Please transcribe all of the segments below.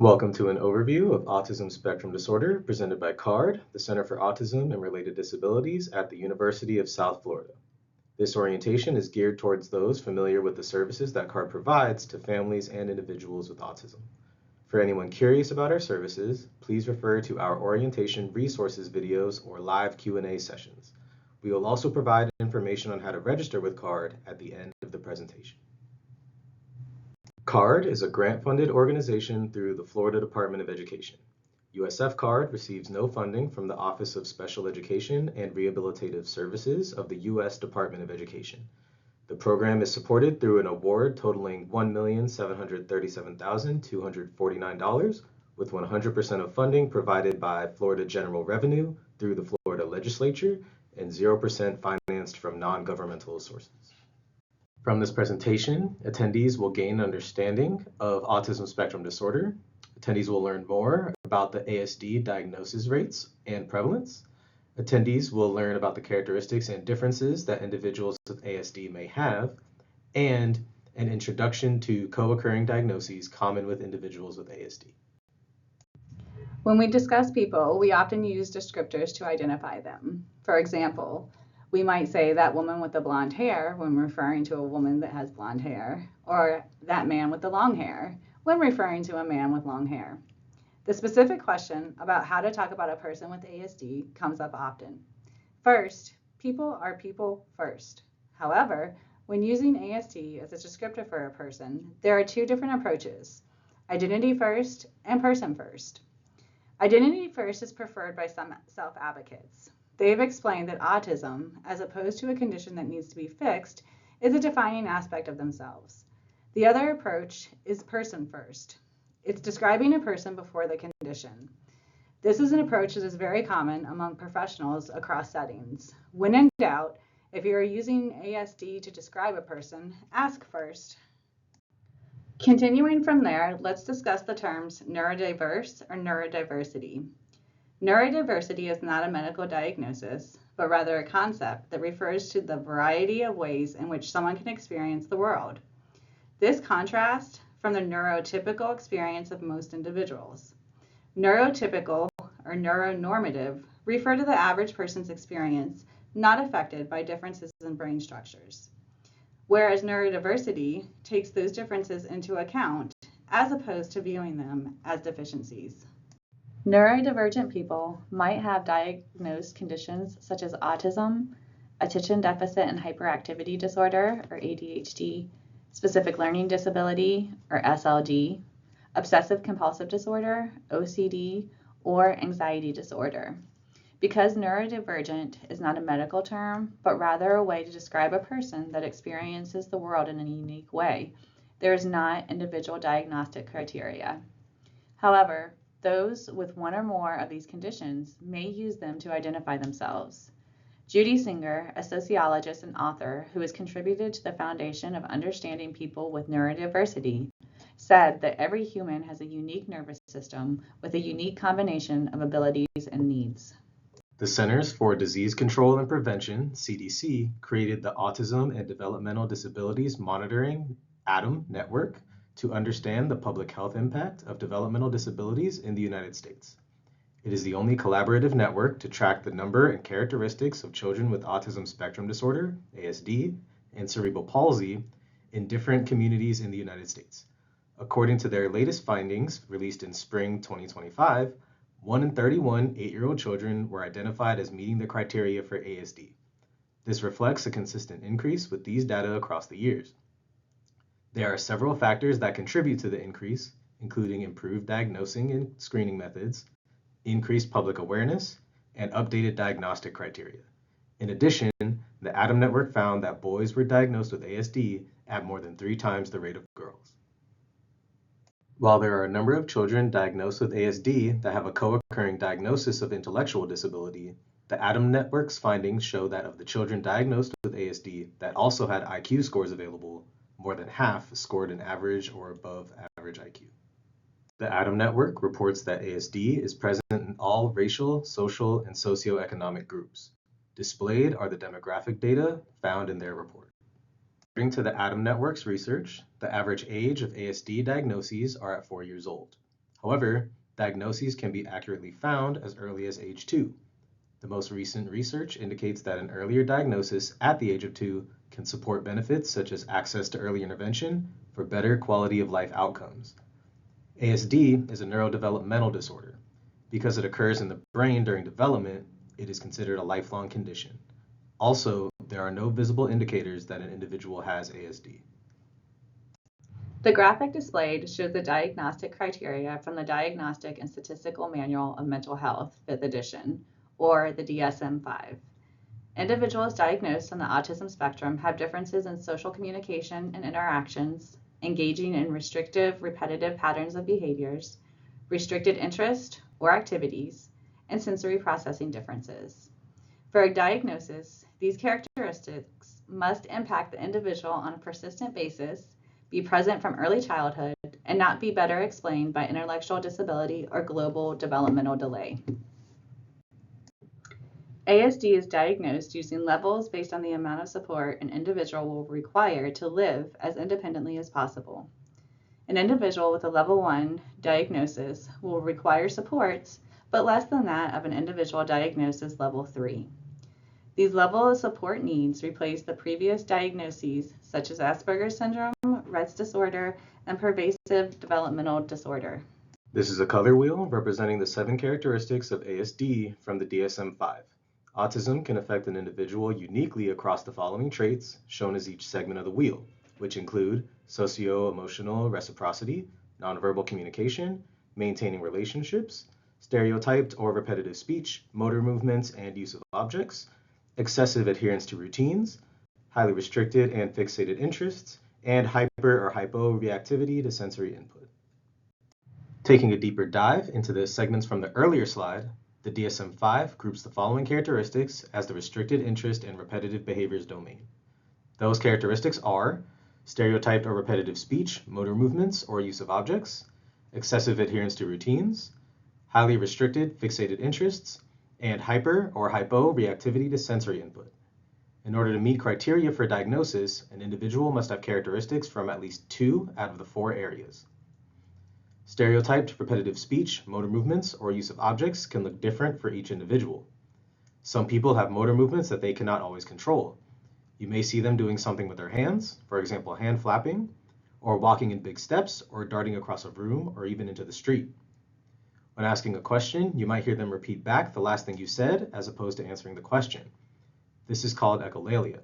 Welcome to an overview of Autism Spectrum Disorder presented by CARD, the Center for Autism and Related Disabilities at the University of South Florida. This orientation is geared towards those familiar with the services that CARD provides to families and individuals with autism. For anyone curious about our services, please refer to our orientation resources videos or live Q&A sessions. We will also provide information on how to register with CARD at the end of the presentation. CARD is a grant-funded organization through the Florida Department of Education. USF CARD receives no funding from the Office of Special Education and Rehabilitative Services of the U.S. Department of Education. The program is supported through an award totaling $1,737,249, with 100% of funding provided by Florida General Revenue through the Florida Legislature and 0% financed from non-governmental sources. From this presentation, attendees will gain an understanding of autism spectrum disorder. Attendees will learn more about the ASD diagnosis rates and prevalence. Attendees will learn about the characteristics and differences that individuals with ASD may have, and an introduction to co-occurring diagnoses common with individuals with ASD. When we discuss people, we often use descriptors to identify them. For example, we might say that woman with the blonde hair when referring to a woman that has blonde hair, or that man with the long hair when referring to a man with long hair. The specific question about how to talk about a person with ASD comes up often. First, people are people first. However, when using ASD as a descriptor for a person, there are two different approaches: identity first and person first. Identity first is preferred by some self-advocates. They've explained that autism, as opposed to a condition that needs to be fixed, is a defining aspect of themselves. The other approach is person first. It's describing a person before the condition. This is an approach that is very common among professionals across settings. When in doubt, if you are using ASD to describe a person, ask first. Continuing from there, let's discuss the terms neurodiverse or neurodiversity. Neurodiversity is not a medical diagnosis, but rather a concept that refers to the variety of ways in which someone can experience the world. This contrasts from the neurotypical experience of most individuals. Neurotypical or neuronormative refer to the average person's experience not affected by differences in brain structures, whereas neurodiversity takes those differences into account as opposed to viewing them as deficiencies. Neurodivergent people might have diagnosed conditions such as autism, attention deficit and hyperactivity disorder, or ADHD, specific learning disability, or SLD, obsessive compulsive disorder, OCD, or anxiety disorder. Because neurodivergent is not a medical term, but rather a way to describe a person that experiences the world in a unique way, there is not individual diagnostic criteria. However, those with one or more of these conditions may use them to identify themselves. Judy Singer, a sociologist and author who has contributed to the foundation of understanding people with neurodiversity, said that every human has a unique nervous system with a unique combination of abilities and needs. The Centers for Disease Control and Prevention, CDC, created the Autism and Developmental Disabilities Monitoring ADAM network to understand the public health impact of developmental disabilities in the United States. It is the only collaborative network to track the number and characteristics of children with autism spectrum disorder, ASD, and cerebral palsy in different communities in the United States. According to their latest findings, released in spring 2025, 1 in 31 8-year-old children were identified as meeting the criteria for ASD. This reflects a consistent increase with these data across the years. There are several factors that contribute to the increase, including improved diagnosing and screening methods, increased public awareness, and updated diagnostic criteria. In addition, the ADAM network found that boys were diagnosed with ASD at more than 3 times the rate of girls. While there are a number of children diagnosed with ASD that have a co-occurring diagnosis of intellectual disability, the ADAM network's findings show that of the children diagnosed with ASD that also had IQ scores available, more than half scored an average or above average IQ. The ADAM network reports that ASD is present in all racial, social, and socioeconomic groups. Displayed are the demographic data found in their report. According to the ADAM network's research, the average age of ASD diagnoses are at 4 years old. However, diagnoses can be accurately found as early as age 2. The most recent research indicates that an earlier diagnosis at the age of 2 can support benefits such as access to early intervention for better quality of life outcomes. ASD is a neurodevelopmental disorder. Because it occurs in the brain during development, it is considered a lifelong condition. Also, there are no visible indicators that an individual has ASD. The graphic displayed shows the diagnostic criteria from the Diagnostic and Statistical Manual of Mental Health, 5th edition, or the DSM-5. Individuals diagnosed on the autism spectrum have differences in social communication and interactions, engaging in restrictive, repetitive patterns of behaviors, restricted interest or activities, and sensory processing differences. For a diagnosis, these characteristics must impact the individual on a persistent basis, be present from early childhood, and not be better explained by intellectual disability or global developmental delay. ASD is diagnosed using levels based on the amount of support an individual will require to live as independently as possible. An individual with a level 1 diagnosis will require supports, but less than that of an individual diagnosed as level 3. These level of support needs replace the previous diagnoses such as Asperger's syndrome, Rett's disorder, and pervasive developmental disorder. This is a color wheel representing the 7 characteristics of ASD from the DSM-5. Autism can affect an individual uniquely across the following traits shown as each segment of the wheel, which include socio-emotional reciprocity, nonverbal communication, maintaining relationships, stereotyped or repetitive speech, motor movements and use of objects, excessive adherence to routines, highly restricted and fixated interests, and hyper or hyporeactivity to sensory input. Taking a deeper dive into the segments from the earlier slide, the DSM-5 groups the following characteristics as the restricted interest and repetitive behaviors domain. Those characteristics are stereotyped or repetitive speech, motor movements, or use of objects, excessive adherence to routines, highly restricted fixated interests, and hyper or hyporeactivity to sensory input. In order to meet criteria for diagnosis, an individual must have characteristics from at least 2 out of the 4 areas. Stereotyped repetitive speech, motor movements, or use of objects can look different for each individual. Some people have motor movements that they cannot always control. You may see them doing something with their hands, for example, hand flapping, or walking in big steps, or darting across a room, or even into the street. When asking a question, you might hear them repeat back the last thing you said as opposed to answering the question. This is called echolalia.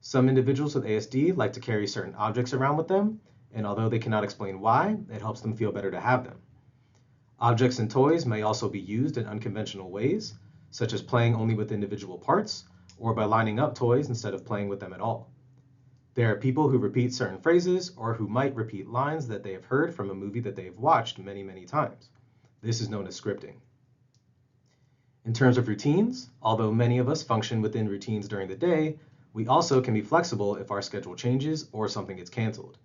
Some individuals with ASD like to carry certain objects around with them, and although they cannot explain why, it helps them feel better to have them. Objects and toys may also be used in unconventional ways, such as playing only with individual parts, or by lining up toys instead of playing with them at all. There are people who repeat certain phrases, or who might repeat lines that they have heard from a movie that they have watched many, many times. This is known as scripting. In terms of routines, although many of us function within routines during the day, we also can be flexible if our schedule changes or something gets canceled.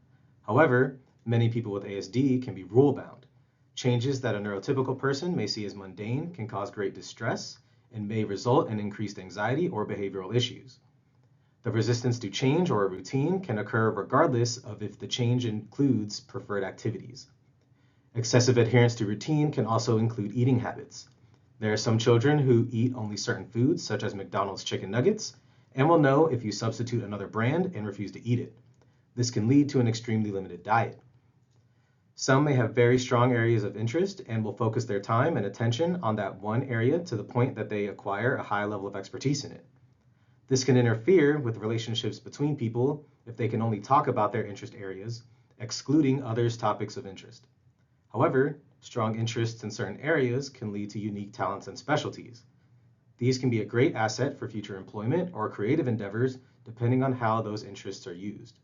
However, many people with ASD can be rule-bound. Changes that a neurotypical person may see as mundane can cause great distress and may result in increased anxiety or behavioral issues. The resistance to change or a routine can occur regardless of if the change includes preferred activities. Excessive adherence to routine can also include eating habits. There are some children who eat only certain foods, such as McDonald's chicken nuggets, and will know if you substitute another brand and refuse to eat it. This can lead to an extremely limited diet. Some may have very strong areas of interest and will focus their time and attention on that one area to the point that they acquire a high level of expertise in it. This can interfere with relationships between people if they can only talk about their interest areas, excluding others' topics of interest. However, strong interests in certain areas can lead to unique talents and specialties. These can be a great asset for future employment or creative endeavors, depending on how those interests are used.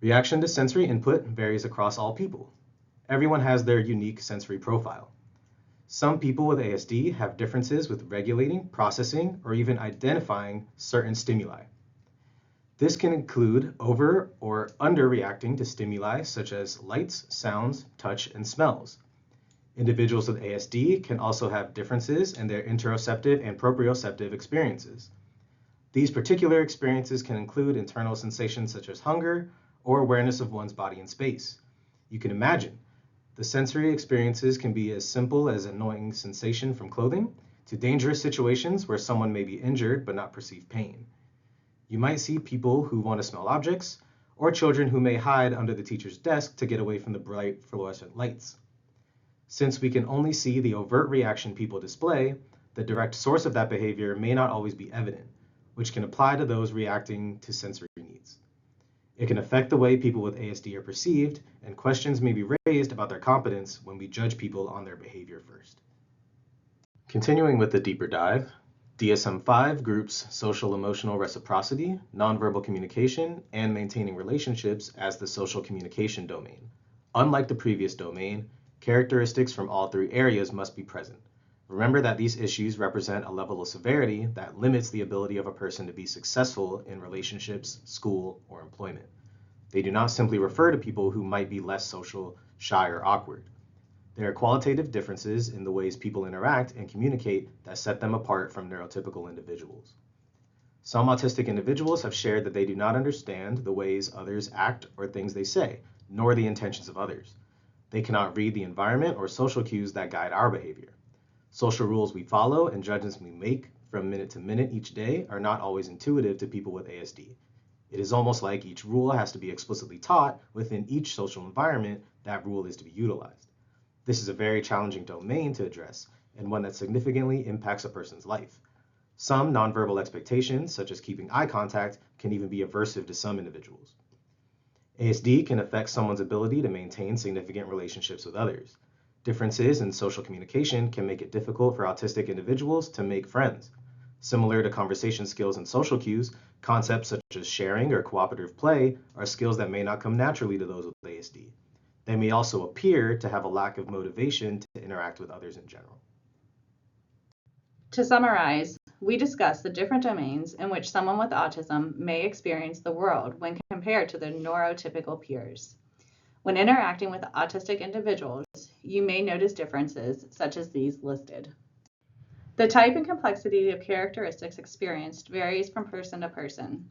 Reaction to sensory input varies across all people. Everyone has their unique sensory profile. Some people with ASD have differences with regulating, processing, or even identifying certain stimuli. This can include over or under-reacting to stimuli such as lights, sounds, touch, and smells. Individuals with ASD can also have differences in their interoceptive and proprioceptive experiences. These particular experiences can include internal sensations such as hunger or awareness of one's body in space. You can imagine The sensory experiences can be as simple as annoying sensation from clothing to dangerous situations where someone may be injured but not perceive pain. You might see people who want to smell objects, or children who may hide under the teacher's desk to get away from the bright fluorescent lights. Since we can only see the overt reaction people display, the direct source of that behavior may not always be evident, which can apply to those reacting to sensory needs. It can affect the way people with ASD are perceived, and questions may be raised about their competence when we judge people on their behavior first. Continuing with the deeper dive, DSM-5 groups social emotional reciprocity, nonverbal communication, and maintaining relationships as the social communication domain. Unlike the previous domain, characteristics from all three areas must be present. Remember that these issues represent a level of severity that limits the ability of a person to be successful in relationships, school, or employment. They do not simply refer to people who might be less social, shy, or awkward. There are qualitative differences in the ways people interact and communicate that set them apart from neurotypical individuals. Some autistic individuals have shared that they do not understand the ways others act or things they say, nor the intentions of others. They cannot read the environment or social cues that guide our behavior. Social rules we follow and judgments we make from minute to minute each day are not always intuitive to people with ASD. It is almost like each rule has to be explicitly taught within each social environment that rule is to be utilized. This is a very challenging domain to address and one that significantly impacts a person's life. Some nonverbal expectations, such as keeping eye contact, can even be aversive to some individuals. ASD can affect someone's ability to maintain significant relationships with others. Differences in social communication can make it difficult for autistic individuals to make friends. Similar to conversation skills and social cues, concepts such as sharing or cooperative play are skills that may not come naturally to those with ASD. They may also appear to have a lack of motivation to interact with others in general. To summarize, we discussed the different domains in which someone with autism may experience the world when compared to their neurotypical peers. When interacting with autistic individuals, you may notice differences such as these listed. The type and complexity of characteristics experienced varies from person to person.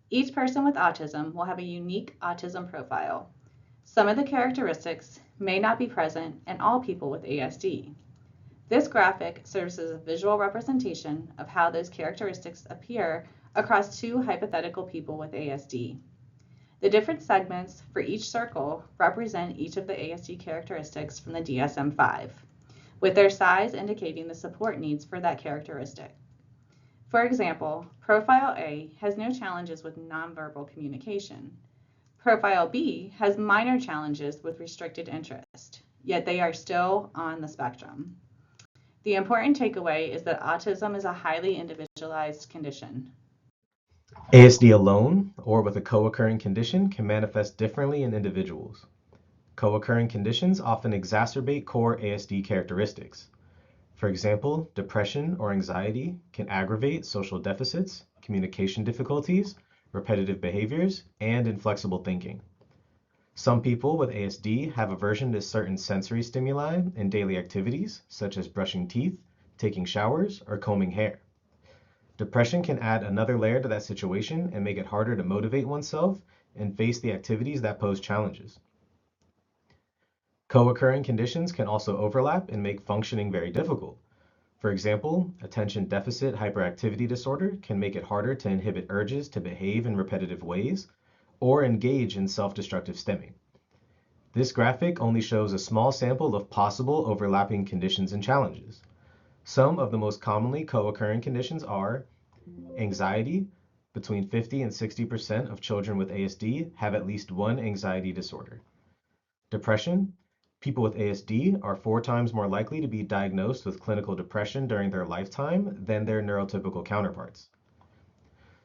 Each person with autism will have a unique autism profile. Some of the characteristics may not be present in all people with ASD. This graphic serves as a visual representation of how those characteristics appear across two hypothetical people with ASD. The different segments for each circle represent each of the ASD characteristics from the DSM-5, with their size indicating the support needs for that characteristic. For example, Profile A has no challenges with nonverbal communication. Profile B has minor challenges with restricted interest, yet they are still on the spectrum. The important takeaway is that autism is a highly individualized condition. ASD alone, or with a co-occurring condition, can manifest differently in individuals. Co-occurring conditions often exacerbate core ASD characteristics. For example, depression or anxiety can aggravate social deficits, communication difficulties, repetitive behaviors, and inflexible thinking. Some people with ASD have aversion to certain sensory stimuli in daily activities, such as brushing teeth, taking showers, or combing hair. Depression can add another layer to that situation and make it harder to motivate oneself and face the activities that pose challenges. Co-occurring conditions can also overlap and make functioning very difficult. For example, attention deficit hyperactivity disorder can make it harder to inhibit urges to behave in repetitive ways or engage in self-destructive stimming. This graphic only shows a small sample of possible overlapping conditions and challenges. Some of the most commonly co-occurring conditions are anxiety. Between 50 and 60% of children with ASD have at least one anxiety disorder. Depression. People with ASD are 4 times more likely to be diagnosed with clinical depression during their lifetime than their neurotypical counterparts.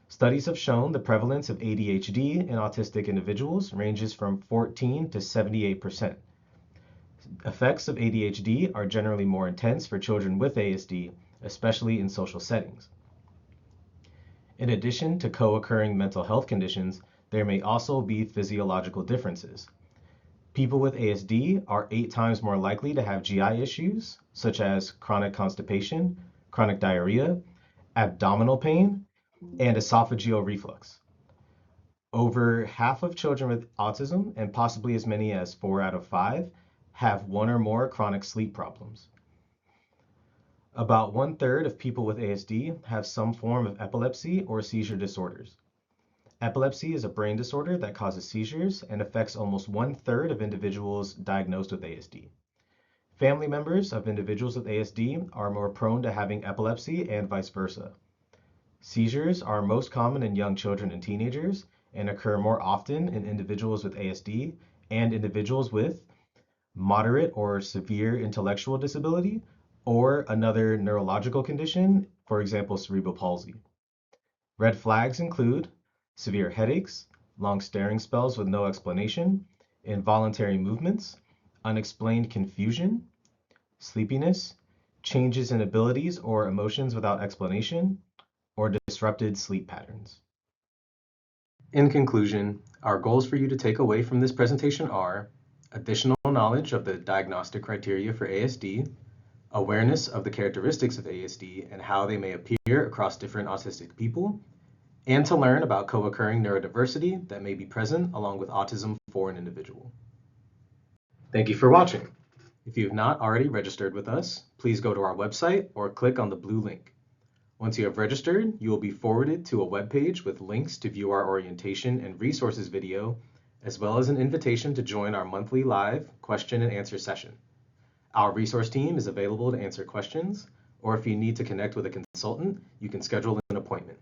Studies have shown the prevalence of ADHD in autistic individuals ranges from 14 to 78%. Effects of ADHD are generally more intense for children with ASD, especially in social settings. In addition to co-occurring mental health conditions, there may also be physiological differences. People with ASD are 8 times more likely to have GI issues, such as chronic constipation, chronic diarrhea, abdominal pain, and esophageal reflux. Over half of children with autism, and possibly as many as 4 out of 5, have one or more chronic sleep problems. About 1/3 of people with ASD have some form of epilepsy or seizure disorders. Epilepsy is a brain disorder that causes seizures and affects almost 1/3 of individuals diagnosed with ASD. Family members of individuals with ASD are more prone to having epilepsy and vice versa. Seizures are most common in young children and teenagers and occur more often in individuals with ASD and individuals with moderate or severe intellectual disability or another neurological condition, for example, cerebral palsy. Red flags include severe headaches, long staring spells with no explanation, involuntary movements, unexplained confusion, sleepiness, changes in abilities or emotions without explanation, or disrupted sleep patterns. In conclusion, our goals for you to take away from this presentation are additional knowledge of the diagnostic criteria for ASD, awareness of the characteristics of ASD and how they may appear across different autistic people, and to learn about co-occurring neurodiversity that may be present along with autism for an individual. Thank you for watching. If you have not already registered with us, please go to our website or click on the blue link. Once you have registered, you will be forwarded to a web page with links to view our orientation and resources video, as well as an invitation to join our monthly live question and answer session. Our resource team is available to answer questions, or if you need to connect with a consultant, you can schedule an appointment.